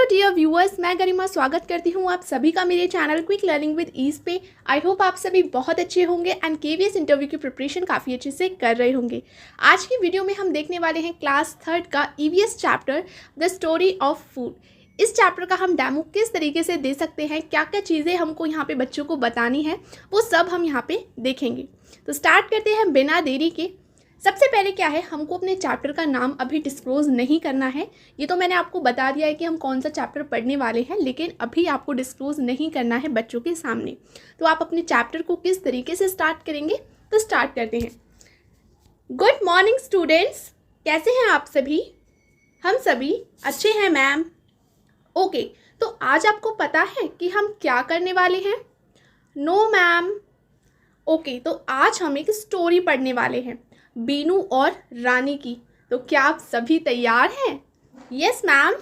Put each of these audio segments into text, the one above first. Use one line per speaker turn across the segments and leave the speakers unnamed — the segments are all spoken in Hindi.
डियर व्यूअर्स, मैं गरिमा स्वागत करती हूँ आप सभी का मेरे channel quick learning with ease पे। आई होप आप सभी बहुत अच्छे होंगे एंड केवीएस इंटरव्यू की प्रिपरेशन काफ़ी अच्छे से कर रहे होंगे। आज की वीडियो में हम देखने वाले हैं क्लास 3 का EVS chapter the story of food. इस चैप्टर का हम डेमो किस तरीके से दे सकते हैं, क्या क्या चीज़ें हमको यहाँ पे बच्चों को बतानी है, वो सब हम यहाँ पे देखेंगे। तो स्टार्ट करते हैं बिना देरी के। सबसे पहले क्या है, हमको अपने चैप्टर का नाम अभी डिस्क्लोज नहीं करना है। ये तो मैंने आपको बता दिया है कि हम कौन सा चैप्टर पढ़ने वाले हैं, लेकिन अभी आपको डिस्क्लोज नहीं करना है बच्चों के सामने। तो आप अपने चैप्टर को किस तरीके से स्टार्ट करेंगे, तो स्टार्ट करते हैं। गुड मॉर्निंग स्टूडेंट्स, कैसे हैं आप सभी? हम सभी अच्छे हैं मैम। ओके, तो आज आपको पता है कि हम क्या करने वाले हैं? No ma'am. ओके, तो आज हम एक स्टोरी पढ़ने वाले हैं, बीनू और रानी की। तो क्या आप सभी तैयार हैं? Yes ma'am.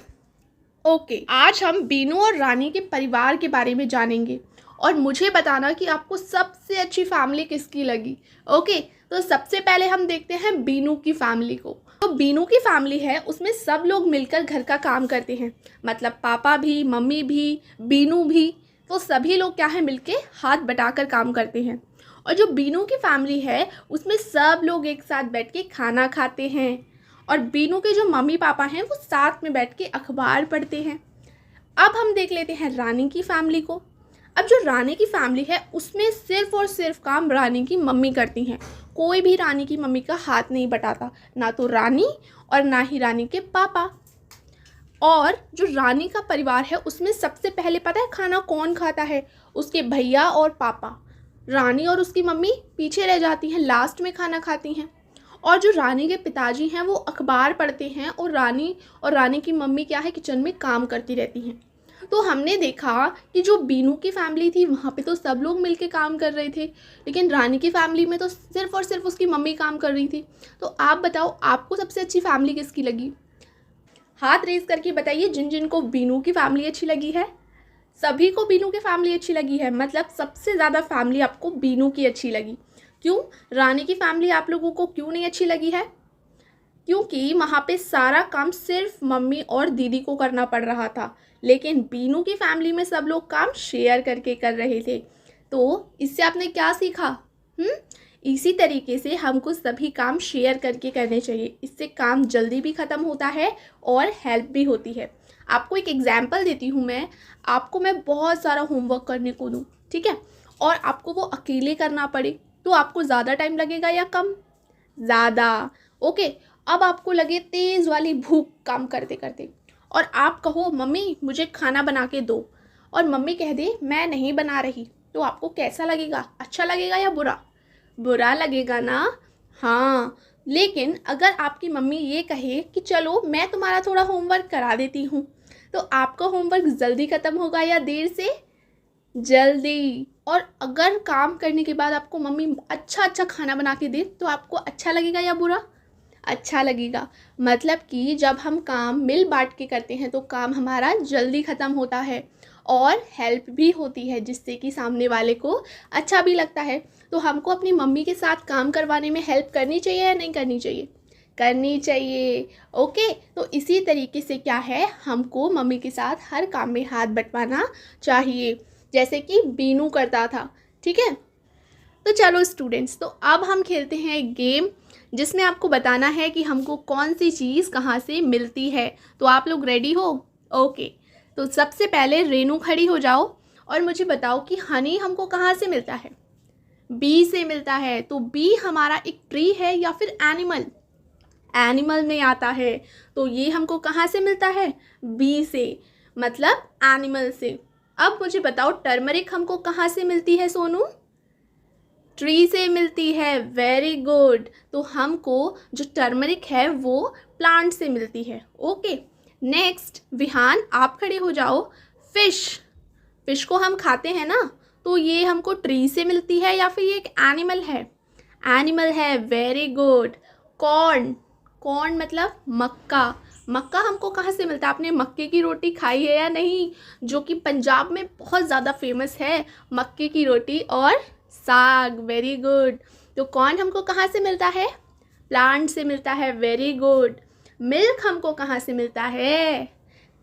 ओके, आज हम बीनू और रानी के परिवार के बारे में जानेंगे और मुझे बताना कि आपको सबसे अच्छी फैमिली किसकी लगी। ओके, तो सबसे पहले हम देखते हैं बीनू की फैमिली को। तो बीनू की फैमिली है, उसमें सब लोग मिलकर घर का काम करते हैं, मतलब पापा भी, मम्मी भी, बीनू भी। तो सभी लोग क्या है, मिलके हाथ बटाकर काम करते हैं। और जो बीनू की फैमिली है, उसमें सब लोग एक साथ बैठ के खाना खाते हैं और बीनू के जो मम्मी पापा हैं वो साथ में बैठ के अखबार पढ़ते हैं। अब हम देख लेते हैं रानी की फैमिली को। अब जो रानी की फैमिली है, उसमें सिर्फ और सिर्फ काम रानी की मम्मी करती हैं। कोई भी रानी की मम्मी का हाथ नहीं बटाता, ना तो रानी और ना ही रानी के पापा। और जो रानी का परिवार है, उसमें सबसे पहले पता है खाना कौन खाता है? उसके भैया और पापा। रानी और उसकी मम्मी पीछे रह जाती हैं, लास्ट में खाना खाती हैं। और जो रानी के पिताजी हैं, वो अखबार पढ़ते हैं और रानी की मम्मी क्या है, किचन में काम करती रहती हैं। तो हमने देखा कि जो बीनू की फैमिली थी, वहाँ पे तो सब लोग मिलके काम कर रहे थे, लेकिन रानी की फैमिली में तो सिर्फ और सिर्फ उसकी मम्मी काम कर रही थी। तो आप बताओ, आपको सबसे अच्छी फैमिली किसकी लगी? हाथ रेज करके बताइए जिन जिन को बीनू की फैमिली अच्छी लगी है। सभी को बीनू की फैमिली अच्छी लगी है, मतलब सबसे ज़्यादा फैमिली आपको बीनू की अच्छी लगी। क्यों? रानी की फैमिली आप लोगों को क्यों नहीं अच्छी लगी है? क्योंकि वहाँ पे सारा काम सिर्फ मम्मी और दीदी को करना पड़ रहा था, लेकिन बीनू की फैमिली में सब लोग काम शेयर करके कर रहे थे। तो इससे आपने क्या सीखा? इसी तरीके से हमको सभी काम शेयर करके करने चाहिए। इससे काम जल्दी भी ख़त्म होता है और हेल्प भी होती है। आपको एक एग्जाम्पल देती हूँ मैं। आपको मैं बहुत सारा होमवर्क करने को दूँ, ठीक है, और आपको वो अकेले करना पड़े, तो आपको ज़्यादा टाइम लगेगा या कम? ज़्यादा। ओके, अब आपको लगे तेज़ वाली भूख काम करते करते, और आप कहो मम्मी मुझे खाना बना के दो, और मम्मी कह दे मैं नहीं बना रही, तो आपको कैसा लगेगा? अच्छा लगेगा या बुरा? बुरा लगेगा ना। हाँ, लेकिन अगर आपकी मम्मी ये कहे कि चलो मैं तुम्हारा थोड़ा होमवर्क करा देती हूँ, तो आपका होमवर्क जल्दी ख़त्म होगा या देर से? जल्दी। और अगर काम करने के बाद आपको मम्मी अच्छा अच्छा खाना बना के दे, तो आपको अच्छा लगेगा या बुरा? अच्छा लगेगा। मतलब कि जब हम काम मिल बांट के करते हैं, तो काम हमारा जल्दी ख़त्म होता है और हेल्प भी होती है, जिससे कि सामने वाले को अच्छा भी लगता है। तो हमको अपनी मम्मी के साथ काम करवाने में हेल्प करनी चाहिए या नहीं करनी चाहिए? करनी चाहिए। ओके, तो इसी तरीके से क्या है, हमको मम्मी के साथ हर काम में हाथ बंटवाना चाहिए, जैसे कि बीनू करता था। ठीक है, तो चलो स्टूडेंट्स, तो अब हम खेलते हैं एक गेम, जिसमें आपको बताना है कि हमको कौन सी चीज़ कहाँ से मिलती है। तो आप लोग रेडी हो? ओके, तो सबसे पहले रेनू खड़ी हो जाओ और मुझे बताओ कि हनी हमको कहाँ से मिलता है? बी से मिलता है। तो बी हमारा एक ट्री है या फिर एनिमल? एनिमल में आता है। तो ये हमको कहाँ से मिलता है? बी से, मतलब एनिमल से। अब मुझे बताओ टर्मरिक हमको कहाँ से मिलती है सोनू? ट्री से मिलती है। Very good. तो हमको जो टर्मरिक है वो प्लांट से मिलती है। ओके, नेक्स्ट विहान आप खड़े हो जाओ। फिश को हम खाते हैं ना, तो ये हमको ट्री से मिलती है या फिर ये एक एनिमल है? एनिमल है। Very good. कॉर्न मतलब मक्का हमको कहाँ से मिलता है? आपने मक्के की रोटी खाई है या नहीं, जो कि पंजाब में बहुत ज़्यादा फेमस है, मक्के की रोटी और साग। Very good. तो कॉर्न हमको कहाँ से मिलता है? प्लांट से मिल्क से मिलता है। Very good. मिल्क हमको कहाँ से मिलता है?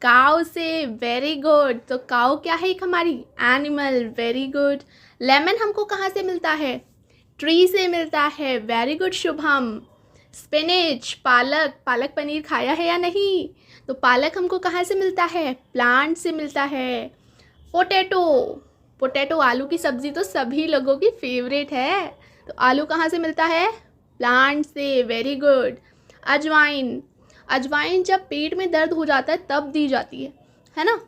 काउ से, वेरी गुड। तो काउ क्या है? एक हमारी एनिमल, वेरी गुड। लेमन हमको कहाँ से मिलता है? ट्री से मिलता है, वेरी गुड शुभम। स्पिनिच, पालक, पालक पनीर खाया है या नहीं? तो पालक हमको कहाँ से मिलता है? प्लांट से मिलता है। पोटैटो, पोटैटो आलू की सब्ज़ी तो सभी लोगों की फेवरेट है। तो आलू कहाँ से मिलता है? प्लांट से, वेरी गुड। अजवाइन, अजवाइन जब पेट में दर्द हो जाता है तब दी जाती है ना?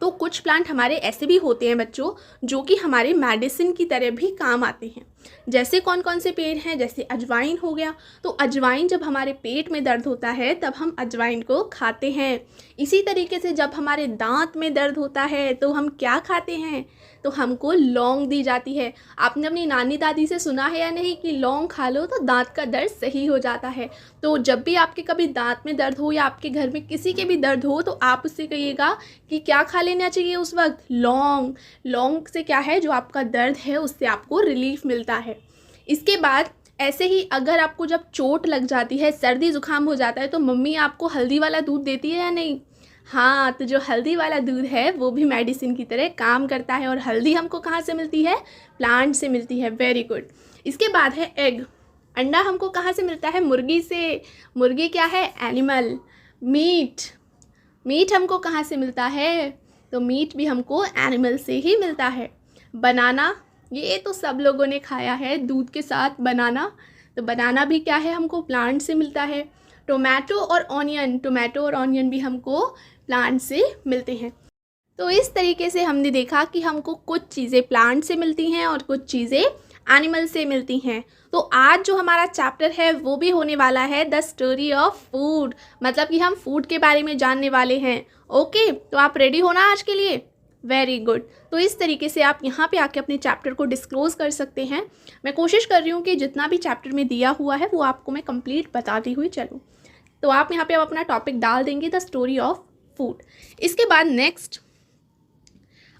तो कुछ प्लांट हमारे ऐसे भी होते हैं बच्चों जो कि हमारे मेडिसिन की तरह भी काम आते हैं। जैसे कौन कौन से पेड़ हैं? जैसे अजवाइन हो गया। तो अजवाइन जब हमारे पेट में दर्द होता है तब हम अजवाइन को खाते हैं। इसी तरीके से जब हमारे दांत में दर्द होता है तो हम क्या खाते हैं? तो हमको लौंग दी जाती है। आपने अपनी नानी दादी से सुना है या नहीं कि लौंग खा लो तो दांत का दर्द सही हो जाता है। तो जब भी आपके कभी दांत में दर्द हो या आपके घर में किसी के भी दर्द हो तो आप उससे कहिएगा कि क्या खा लेना चाहिए उस वक्त? लौंग। लौंग से क्या है, जो आपका दर्द है उससे आपको रिलीफ मिलता है। इसके बाद ऐसे ही अगर आपको जब चोट लग जाती है, सर्दी जुकाम हो जाता है, तो मम्मी आपको हल्दी वाला दूध देती है या नहीं? हाँ, तो जो हल्दी वाला दूध है वो भी मेडिसिन की तरह काम करता है। और हल्दी हमको कहाँ से मिलती है? प्लांट से मिलती है, वेरी गुड। इसके बाद है एग। अंडा हमको कहाँ से मिलता है? मुर्गी से। मुर्गी क्या है? एनिमल। मीट, मीट हमको कहाँ से मिलता है? तो मीट भी हमको एनिमल से ही मिलता है। बनाना, ये तो सब लोगों ने खाया है दूध के साथ बनाना। तो बनाना भी क्या है? हमको प्लांट से मिलता है। टोमेटो और ऑनियन, टोमेटो और ऑनियन भी हमको प्लांट से मिलते हैं। तो इस तरीके से हमने देखा कि हमको कुछ चीज़ें प्लांट से मिलती हैं और कुछ चीज़ें एनिमल से मिलती हैं। तो आज जो हमारा चैप्टर है वो भी होने वाला है द स्टोरी ऑफ फूड, मतलब कि हम फूड के बारे में जानने वाले हैं। ओके, तो आप रेडी हो ना आज के लिए? Very good. तो इस तरीके से आप यहाँ पे आके अपने चैप्टर को डिस्क्लोज़ कर सकते हैं। मैं कोशिश कर रही हूँ कि जितना भी चैप्टर में दिया हुआ है वो आपको मैं कंप्लीट बताती हुई चलूँ। तो आप यहाँ पे अब अपना टॉपिक डाल देंगे द स्टोरी ऑफ फूड। इसके बाद नेक्स्ट,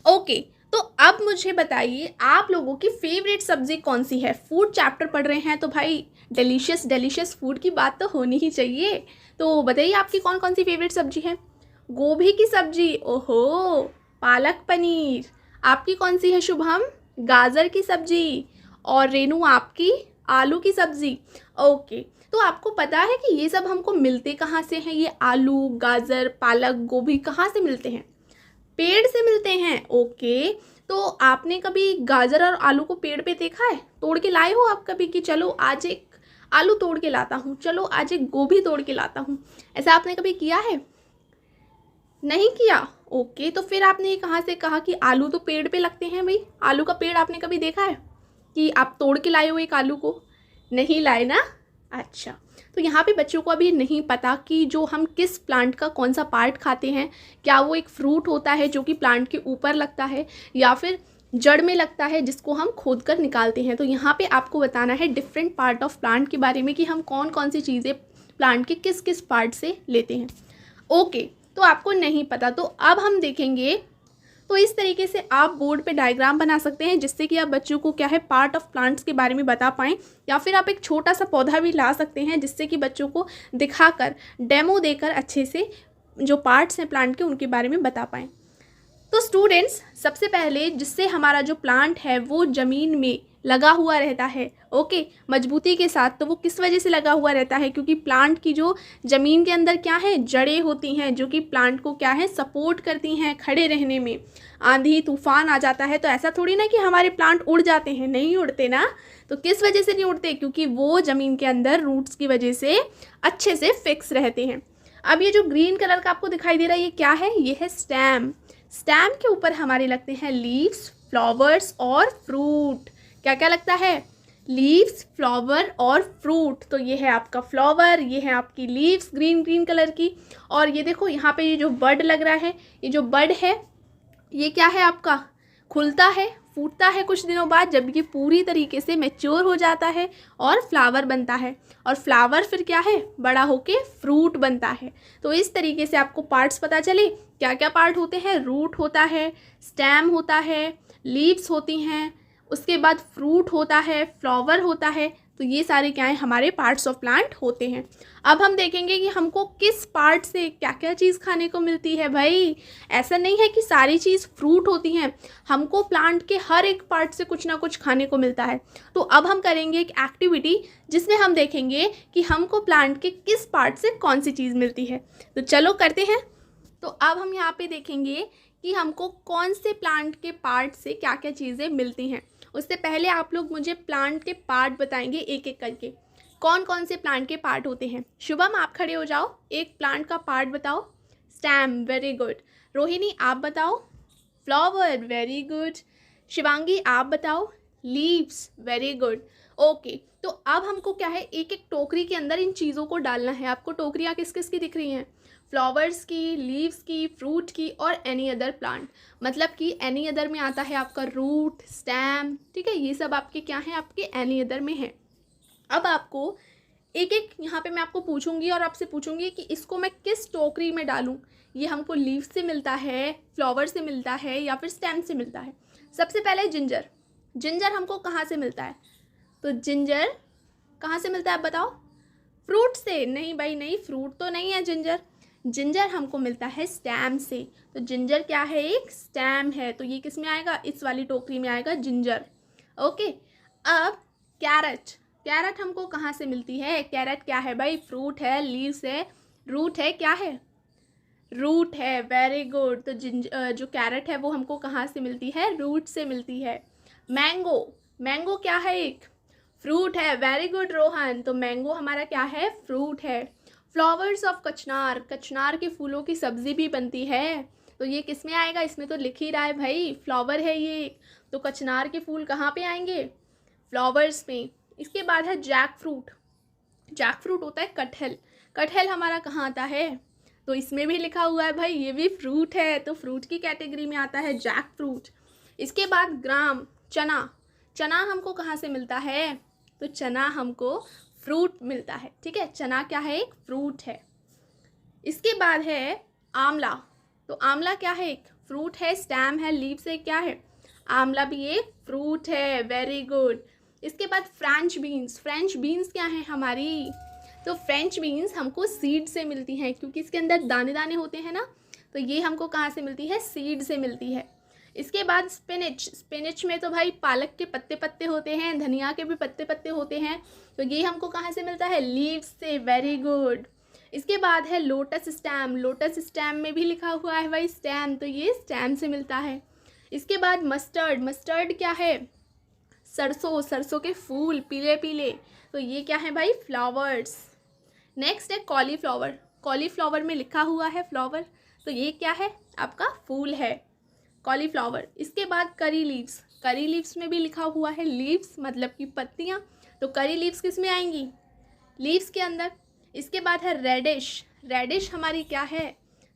ओके, तो अब मुझे बताइए आप लोगों की फेवरेट सब्जी कौन सी है? फूड चैप्टर पढ़ रहे हैं तो भाई डिलीशियस डिलीशियस फूड की बात तो होनी ही चाहिए। तो बताइए आपकी कौन कौन सी फेवरेट सब्जी है? गोभी की सब्जी, ओहो, पालक पनीर। आपकी कौन सी है शुभम? गाजर की सब्जी। और रेनू आपकी आलू की सब्जी। ओके, तो आपको पता है कि ये सब हमको मिलते कहाँ से हैं? ये आलू, गाजर, पालक, गोभी कहाँ से मिलते हैं? पेड़ से मिलते हैं। ओके, तो आपने कभी गाजर और आलू को पेड़ पे देखा है? तोड़ के लाए हो आप कभी कि चलो आज एक आलू तोड़ के लाता हूँ, चलो आज एक गोभी तोड़ के लाता हूँ? ऐसा आपने कभी किया है? नहीं किया। ओके, तो फिर आपने ये कहाँ से कहा कि आलू तो पेड़ पे लगते हैं? भाई आलू का पेड़ आपने कभी देखा है कि आप तोड़ के लाए हो एक आलू को? नहीं लाए ना? अच्छा, तो यहाँ पे बच्चों को अभी नहीं पता कि जो हम किस प्लांट का कौन सा पार्ट खाते हैं। क्या वो एक फ्रूट होता है जो कि प्लांट के ऊपर लगता है या फिर जड़ में लगता है जिसको हम खोद कर निकालते हैं? तो यहाँ पे आपको बताना है डिफरेंट पार्ट ऑफ प्लांट के बारे में कि हम कौन कौन सी चीज़ें प्लांट के किस किस पार्ट से लेते हैं। ओके, तो आपको नहीं पता, तो अब हम देखेंगे। तो इस तरीके से आप बोर्ड पे डायग्राम बना सकते हैं जिससे कि आप बच्चों को क्या है पार्ट ऑफ प्लांट्स के बारे में बता पाएँ, या फिर आप एक छोटा सा पौधा भी ला सकते हैं जिससे कि बच्चों को दिखाकर डेमो देकर अच्छे से जो पार्ट्स हैं प्लांट के उनके बारे में बता पाएँ। तो स्टूडेंट्स, सबसे पहले जिससे हमारा जो प्लांट है वो ज़मीन में लगा हुआ रहता है, ओके, मजबूती के साथ। तो वो किस वजह से लगा हुआ रहता है? क्योंकि प्लांट की जो ज़मीन के अंदर क्या है, जड़ें होती हैं जो कि प्लांट को क्या है सपोर्ट करती हैं खड़े रहने में। आंधी तूफान आ जाता है तो ऐसा थोड़ी ना कि हमारे प्लांट उड़ जाते हैं, नहीं उड़ते ना। तो किस वजह से नहीं उड़ते? क्योंकि वो ज़मीन के अंदर रूट्स की वजह से अच्छे से फिक्स रहते हैं। अब ये जो ग्रीन कलर का आपको दिखाई दे रहा है ये क्या है? ये है स्टेम। स्टेम के ऊपर हमारे लगते हैं लीव्स, फ्लावर्स और फ्रूट। क्या क्या लगता है? लीव्स, फ्लावर और फ्रूट। तो ये है आपका फ्लावर, ये है आपकी लीव्स ग्रीन ग्रीन कलर की। और ये देखो यहाँ पे ये जो बड लग रहा है, ये जो बड है ये क्या है आपका? खुलता है, फूटता है कुछ दिनों बाद जब ये पूरी तरीके से मैच्योर हो जाता है और फ्लावर बनता है। और फ्लावर फिर क्या है? बड़ा होके फ्रूट बनता है। तो इस तरीके से आपको पार्ट्स पता चले क्या क्या पार्ट होते हैं। रूट होता है, स्टेम होता है, लीव्स होती हैं, उसके बाद फ्रूट होता है, फ्लावर होता है। तो ये सारे क्या हैं, हमारे पार्ट्स ऑफ प्लांट होते हैं। अब हम देखेंगे कि हमको किस पार्ट से क्या क्या चीज़ खाने को मिलती है। भाई ऐसा नहीं है कि सारी चीज़ फ्रूट होती हैं, हमको प्लांट के हर एक पार्ट से कुछ ना कुछ खाने को मिलता है। तो अब हम करेंगे एक एक्टिविटी जिसमें हम देखेंगे कि हमको प्लांट के किस पार्ट से कौन सी चीज़ मिलती है। तो चलो करते हैं। तो अब हम यहाँ पे देखेंगे कि हमको कौन से प्लांट के पार्ट से क्या क्या चीज़ें मिलती हैं। उससे पहले आप लोग मुझे प्लांट के पार्ट बताएंगे एक एक करके, कौन कौन से प्लांट के पार्ट होते हैं। शुभम आप खड़े हो जाओ, एक प्लांट का पार्ट बताओ। Stem, very good. रोहिणी आप बताओ। Flower, very good. शिवांगी आप बताओ। Leaves, very good. ओके, तो अब हमको क्या है, एक एक टोकरी के अंदर इन चीज़ों को डालना है। आपको टोकरियाँ किस किस की दिख रही हैं? फ्लावर्स की, लीव्स की, फ्रूट की और एनी अदर प्लांट। मतलब कि एनी अदर में आता है आपका रूट, स्टेम, ठीक है, ये सब आपके क्या हैं, आपके एनी अदर में है। अब आपको एक एक यहाँ पे मैं आपको पूछूंगी और आपसे पूछूंगी कि इसको मैं किस टोकरी में डालूं। ये हमको लीव से मिलता है, फ्लावर से मिलता है या फिर स्टेम से मिलता है। सबसे पहले जिंजर। जिंजर हमको कहाँ से मिलता है? तो जिंजर कहाँ से मिलता है आप बताओ? फ्रूट से? नहीं भाई नहीं, फ्रूट तो नहीं है जिंजर। जिंजर हमको मिलता है स्टेम से। तो जिंजर क्या है? एक स्टेम है। तो ये किस में आएगा? इस वाली टोकरी में आएगा जिंजर। ओके, अब कैरेट। कैरेट हमको कहाँ से मिलती है? कैरेट क्या है भाई? फ्रूट है, लीव्स है, रूट है, क्या है? रूट है, वेरी गुड। तो जो कैरेट है वो हमको कहाँ से मिलती है? रूट से मिलती है। मैंगो। मैंगो क्या है? एक फ्रूट है, वेरी गुड रोहन। तो मैंगो हमारा क्या है? फ्रूट है। फ्लावर्स ऑफ कचनार। कचनार के फूलों की सब्जी भी बनती है। तो ये किस में आएगा? इसमें तो लिख ही रहा है भाई, फ्लावर है ये। तो कचनार के फूल कहाँ पे आएंगे? फ्लावर्स में। इसके बाद है जैक फ्रूट। जैक फ्रूट होता है कटहल। कटहल हमारा कहाँ आता है? तो इसमें भी लिखा हुआ है भाई, ये भी फ्रूट है। तो फ्रूट की कैटेगरी में आता है जैक फ्रूट। इसके बाद ग्राम, चना। चना हमको कहाँ से मिलता है? तो चना हमको फ्रूट मिलता है, ठीक है। चना क्या है? एक फ्रूट है। इसके बाद है आंवला। तो आंवला क्या है? एक फ्रूट है, स्टेम है, लीव से, क्या है? आंवला भी एक फ्रूट है, वेरी गुड। इसके बाद फ्रेंच बीन्स। फ्रेंच बीन्स क्या है हमारी? तो फ्रेंच बीन्स हमको सीड से मिलती हैं, क्योंकि इसके अंदर दाने दाने होते हैं ना। तो ये हमको कहाँ से मिलती है? सीड से मिलती है। इसके बाद स्पिनिच। स्पिनिच में तो भाई पालक के पत्ते पत्ते होते हैं, धनिया के भी पत्ते पत्ते होते हैं। तो ये हमको कहाँ से मिलता है? लीव्स से, वेरी गुड। इसके बाद है लोटस स्टेम। लोटस स्टेम में भी लिखा हुआ है भाई स्टेम, तो ये स्टेम से मिलता है। इसके बाद मस्टर्ड। मस्टर्ड क्या है? सरसों। सरसों के फूल पीले पीले, तो ये क्या है भाई? फ्लावर्स। नेक्स्ट है कॉलीफ्लावर। कॉलीफ्लावर में लिखा हुआ है फ्लावर, तो ये क्या है? आपका फूल है, कॉलीफ्लावर। इसके बाद करी लीव्स। करी लीव्स में भी लिखा हुआ है लीव्स, मतलब कि पत्तियाँ। तो करी लीव्स किस में आएंगी? लीव्स के अंदर। इसके बाद है रेडिश। रेडिश हमारी क्या है?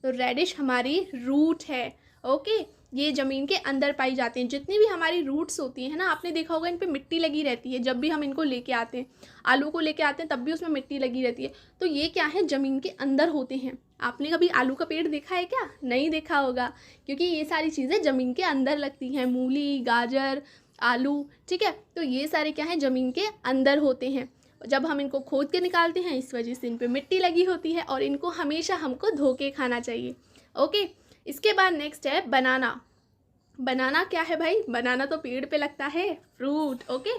तो रेडिश हमारी रूट है। ओके, ये ज़मीन के अंदर पाई जाते हैं। जितनी भी हमारी रूट्स होती हैं ना, आपने देखा होगा इन पे मिट्टी लगी रहती है। जब भी हम इनको लेके आते हैं, आलू को लेके आते हैं, तब भी उसमें मिट्टी लगी रहती है। तो ये क्या है? ज़मीन के अंदर होते हैं। आपने कभी आलू का पेड़ देखा है क्या? नहीं देखा होगा, क्योंकि ये सारी चीज़ें ज़मीन के अंदर लगती हैं। मूली, गाजर, आलू, ठीक है। तो ये सारे क्या हैं? ज़मीन के अंदर होते हैं। जब हम इनको खोद के निकालते हैं, इस वजह से इन पे मिट्टी लगी होती है, और इनको हमेशा हमको धो के खाना चाहिए। ओके, इसके बाद नेक्स्ट है बनाना। बनाना क्या है भाई? बनाना तो पेड़ पे लगता है, फ्रूट। ओके,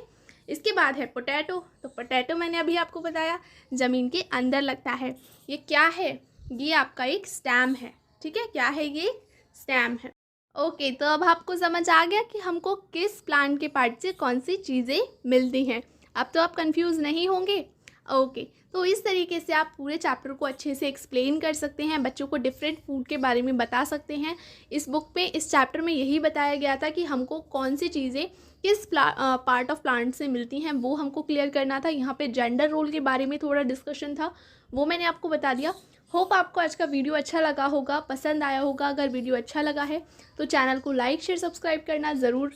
इसके बाद है पोटैटो। तो पोटैटो मैंने अभी आपको बताया, ज़मीन के अंदर लगता है। ये क्या है? ये आपका एक स्टेम है, ठीक है। क्या है? ये स्टेम है। ओके, तो अब आपको समझ आ गया कि हमको किस प्लांट के पार्ट से कौन सी चीज़ें मिलती हैं। अब तो आप कंफ्यूज नहीं होंगे। ओके, तो इस तरीके से आप पूरे चैप्टर को अच्छे से एक्सप्लेन कर सकते हैं, बच्चों को डिफरेंट फूड के बारे में बता सकते हैं। इस बुक में, इस चैप्टर में यही बताया गया था कि हमको कौन सी चीज़ें किस पार्ट ऑफ प्लांट से मिलती हैं, वो हमको क्लियर करना था। यहाँ पे जेंडर रोल के बारे में थोड़ा डिस्कशन था, वो मैंने आपको बता दिया। होप आपको आज का वीडियो अच्छा लगा होगा, पसंद आया होगा। अगर वीडियो अच्छा लगा है तो चैनल को लाइक शेयर सब्सक्राइब करना ज़रूर